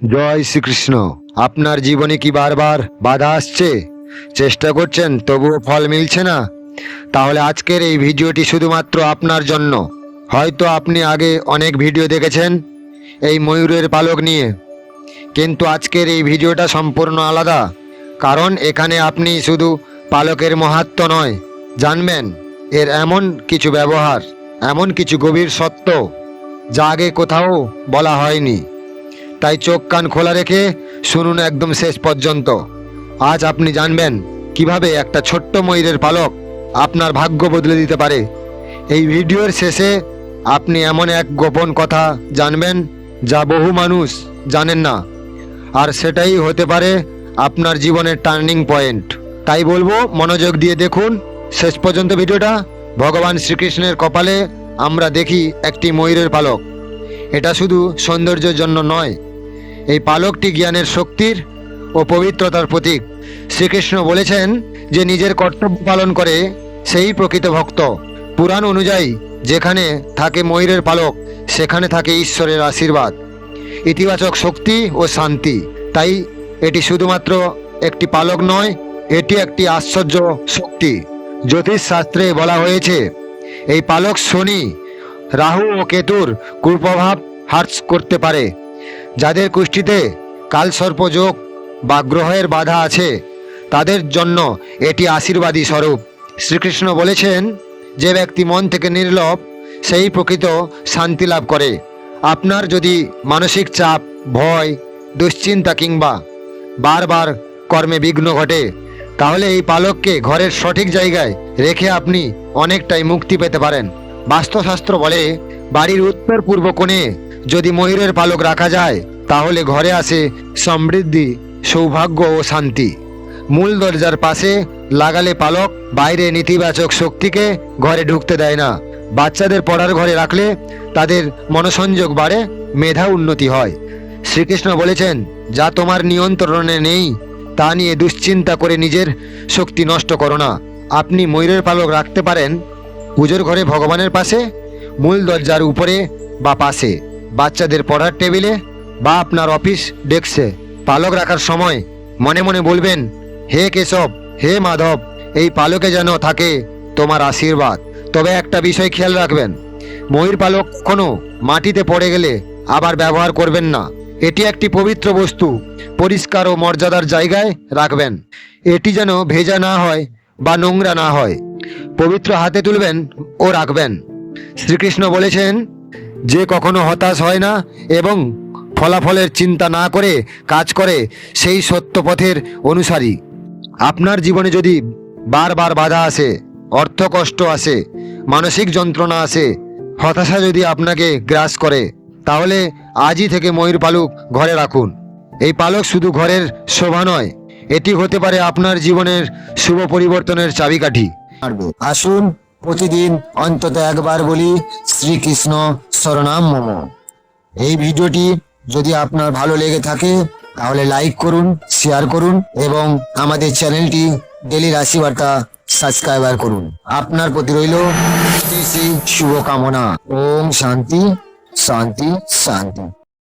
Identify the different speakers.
Speaker 1: জয় শ্রীকৃষ্ণ। আপনার জীবনে কি বারবার বাধা আসছে, চেষ্টা করছেন তবুও ফল মিলছে না? তাহলে আজকের এই ভিডিওটি শুধুমাত্র আপনার জন্য। হয়তো আপনি আগে অনেক ভিডিও দেখেছেন এই ময়ূরের পালক নিয়ে, কিন্তু আজকের এই ভিডিওটা সম্পূর্ণ আলাদা। কারণ এখানে আপনি শুধু পালকের মাহাত্ম্য নয়, জানবেন এর এমন কিছু ব্যবহার, এমন কিছু গভীর সত্য যা আগে কোথাও বলা হয়নি। তাই চোখ কান খোলা রেখে শুনুন একদম শেষ পর্যন্ত। আজ আপনি জানবেন কিভাবে একটা ছোট্ট ময়ূরের পালক আপনার ভাগ্য বদলে দিতে পারে। এই ভিডিওর শেষে আপনি এমন এক গোপন কথা জানবেন যা বহু মানুষ জানেন না, আর সেটাই হতে পারে আপনার জীবনের টার্নিং পয়েন্ট। তাই বলবো মনোযোগ দিয়ে দেখুন শেষ পর্যন্ত ভিডিওটা। ভগবান শ্রীকৃষ্ণের কপালে আমরা দেখি একটি ময়ূরের পালক। এটা শুধু সৌন্দর্যের জন্য নয়, এই পালকটি জ্ঞানের, শক্তির ও পবিত্রতার প্রতীক। শ্রীকৃষ্ণ বলেছেন যে নিজের কর্তব্য পালন করে সেই প্রকৃত ভক্ত। পুরাণ অনুযায়ী যেখানে থাকে ময়ূরের পালক সেখানে থাকে ঈশ্বরের আশীর্বাদ, ইতিবাচক শক্তি ও শান্তি। তাই এটি শুধুমাত্র একটি পালক নয়, এটি একটি আশ্চর্য শক্তি। জ্যোতিষশাস্ত্রে বলা হয়েছে এই পালক শনি, রাহু ও কেতুর কুপ্রভাব হ্রাস করতে পারে। যাদের কুষ্ঠিতে কালসর্প যোগ বা গ্রহের বাধা আছে তাদের জন্য এটি আশীর্বাদী স্বরূপ। শ্রীকৃষ্ণ বলেছেন যে ব্যক্তি মন থেকে নির্লোভ সেই প্রকৃত শান্তি লাভ করে। আপনার যদি মানসিক চাপ, ভয়, দুশ্চিন্তা কিংবা বারবার কর্মে বিঘ্ন ঘটে, তাহলে এই পালককে ঘরের সঠিক জায়গায় রেখে আপনি অনেকটাই মুক্তি পেতে পারেন। বাস্তুশাস্ত্র বলে বাড়ির উত্তর পূর্ব কোণে যদি ময়ূরের পালক রাখা যায় তাহলে ঘরে আসে সমৃদ্ধি, সৌভাগ্য ও শান্তি। মূল দরজার পাশে লাগালে পালক বাইরে নেতিবাচক শক্তিকে ঘরে ঢুকতে দেয় না। বাচ্চাদের পড়ার ঘরে রাখলে তাদের মনোসংযোগ বাড়ে, মেধা উন্নতি হয়। শ্রীকৃষ্ণ বলেছেন যা তোমার নিয়ন্ত্রণে নেই তা নিয়ে দুশ্চিন্তা করে নিজের শক্তি নষ্ট করো না। আপনি ময়ূরের পালক রাখতে পারেন পুজোর ঘরে ভগবানের পাশে, মূল দরজার উপরে বা পাশে, বাচ্চাদের পড়ার টেবিলে বা আপনার অফিস ডেস্কে। পালক রাখার সময় মনে মনে বলবেন, হে কেশব, হে মাধব, এই পালকে যেন থাকে তোমার আশীর্বাদ। তবে একটা বিষয় খেয়াল রাখবেন, ময়ূর পালক কখনো মাটিতে পড়ে গেলে আবার ব্যবহার করবেন না। এটি একটি পবিত্র বস্তু, পরিষ্কার ও মর্যাদার জায়গায় রাখবেন। এটি যেন ভেজা না হয় বা নোংরা না হয়। পবিত্র হাতে তুলবেন ও রাখবেন। শ্রীকৃষ্ণ বলেছেন যে কখনো হতাশ হয় না এবং ফলাফলের চিন্তা না করে কাজ করে সেই সত্য পথের অনুসারী। আপনার জীবনে যদি বারবার বাধা আসে, অর্থ কষ্ট আসে, মানসিক যন্ত্রণা আসে, হতাশা যদি আপনাকে গ্রাস করে, তাহলে আজই থেকে ময়ূর পালক ঘরে রাখুন। এই পালক শুধু ঘরের শোভা নয়, এটি হতে পারে আপনার জীবনের শুভ পরিবর্তনের চাবিকাঠি।
Speaker 2: আসুন প্রতিদিন অন্তত একবার বলি শ্রীকৃষ্ণ শরণাম মম। এই ভিডিওটি যদি আপনার ভালো লেগে থাকে তাহলে লাইক করুন, শেয়ার করুন এবং আমাদের চ্যানেলটি ডেলি রাশিবার্তা সাবস্ক্রাইবার করুন। আপনার প্রতি রইল শুভকামনা। ওম শান্তি শান্তি শান্তি।